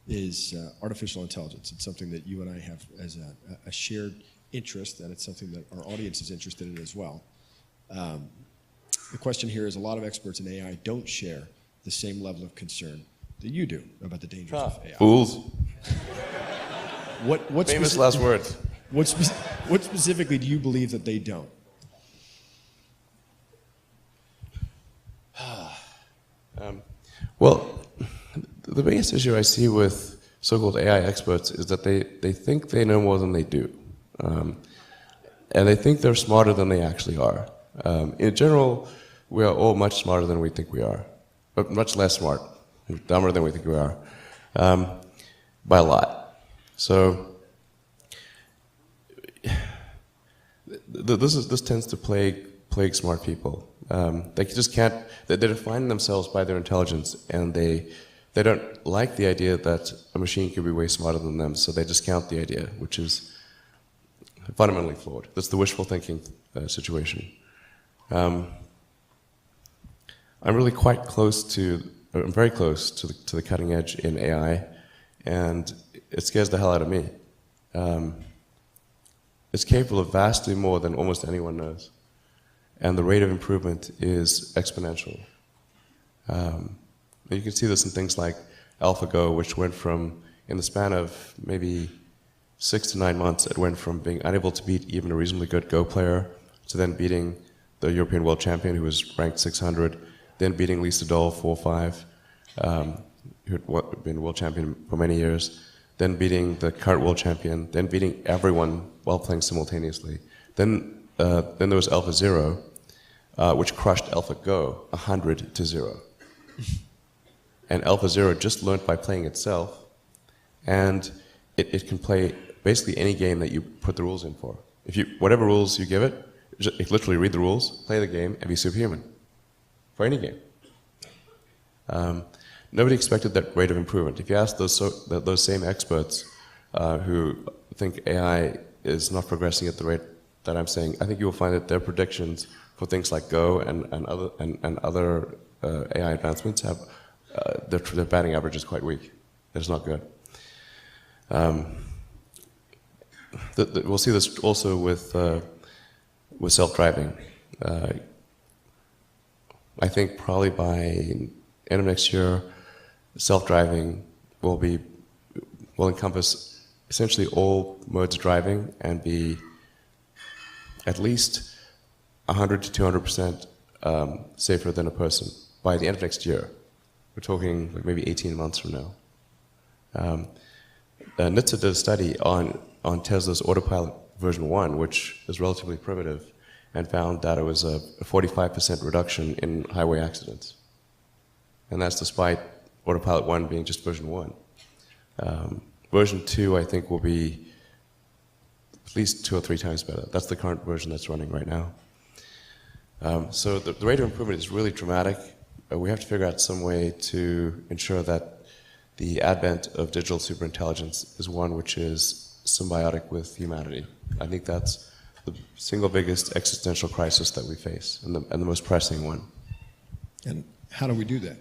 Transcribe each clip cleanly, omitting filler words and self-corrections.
is artificial intelligence. It's something that you and I have as a shared interest, and it's something that our audience is interested in as well. The question here is, a lot of experts in AI don't share the same level of concern that you do about the dangers of AI. Fools. What Famous last words. What specifically do you believe that they don't? Well, the biggest issue I see with so-called AI experts is that they think they know more than they do. And they think they're smarter than they actually are. In general, we are all much smarter than we think we are, but much less smart, dumber than we think we are, by a lot. So this tends to plague smart people. They just can't. They define themselves by their intelligence, and they don't like the idea that a machine could be way smarter than them. So they discount the idea, which is fundamentally flawed. That's the wishful thinking situation. I'm really quite close to. I'm very close to the cutting edge in AI, and it scares the hell out of me. It's capable of vastly more than almost anyone knows. And the rate of improvement is exponential. You can see this in things like AlphaGo, which went from, in the span of maybe 6 to 9 months, it went from being unable to beat even a reasonably good Go player to then beating the European world champion, who was ranked 600, then beating Lisa Doll 4-5, who had been world champion for many years, then beating the current world champion, then beating everyone while playing simultaneously. Then there was AlphaZero, which crushed AlphaGo 100-0. And AlphaZero just learned by playing itself, and it can play basically any game that you put the rules in for. Whatever rules you give it, it literally read the rules, play the game, and be superhuman for any game. Nobody expected that rate of improvement. If you ask those same experts who think AI is not progressing at the rate that I'm saying, I think you will find that their predictions for things like Go and other AI advancements have their batting average is quite weak. It's not good. We'll see this also with self-driving. I think probably by end of next year, self-driving will encompass essentially all modes of driving and be at least 100 to 200% safer than a person by the end of next year. We're talking like maybe 18 months from now. NHTSA did a study on Tesla's Autopilot version 1, which is relatively primitive, and found that it was a 45% reduction in highway accidents. And that's despite Autopilot 1 being just version 1. Version 2, I think, will be at least 2 or 3 times better. That's the current version that's running right now. So the rate of improvement is really dramatic. We have to figure out some way to ensure that the advent of digital superintelligence is one which is symbiotic with humanity. I think that's the single biggest existential crisis that we face, and the most pressing one. And how do we do that?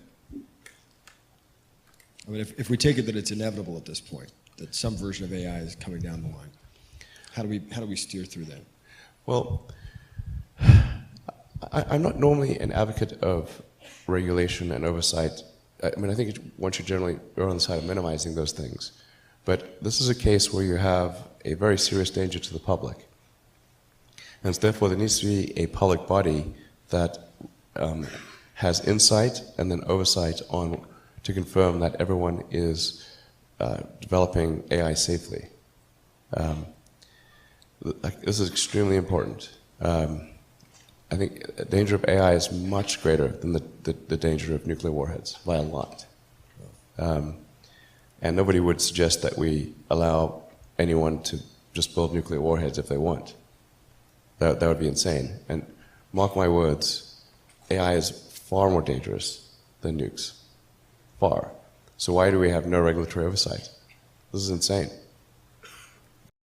I mean, if we take it that it's inevitable at this point, that some version of AI is coming down the line, how do we steer through that? Well, I'm not normally an advocate of regulation and oversight. I mean, I think one should generally err on the side of minimizing those things. But this is a case where you have a very serious danger to the public. And therefore, there needs to be a public body that has insight and then oversight to confirm that everyone is developing AI safely. This is extremely important. I think the danger of AI is much greater than the danger of nuclear warheads, by a lot. And nobody would suggest that we allow anyone to just build nuclear warheads if they want. That would be insane. And mark my words, AI is far more dangerous than nukes. Far. So why do we have no regulatory oversight? This is insane.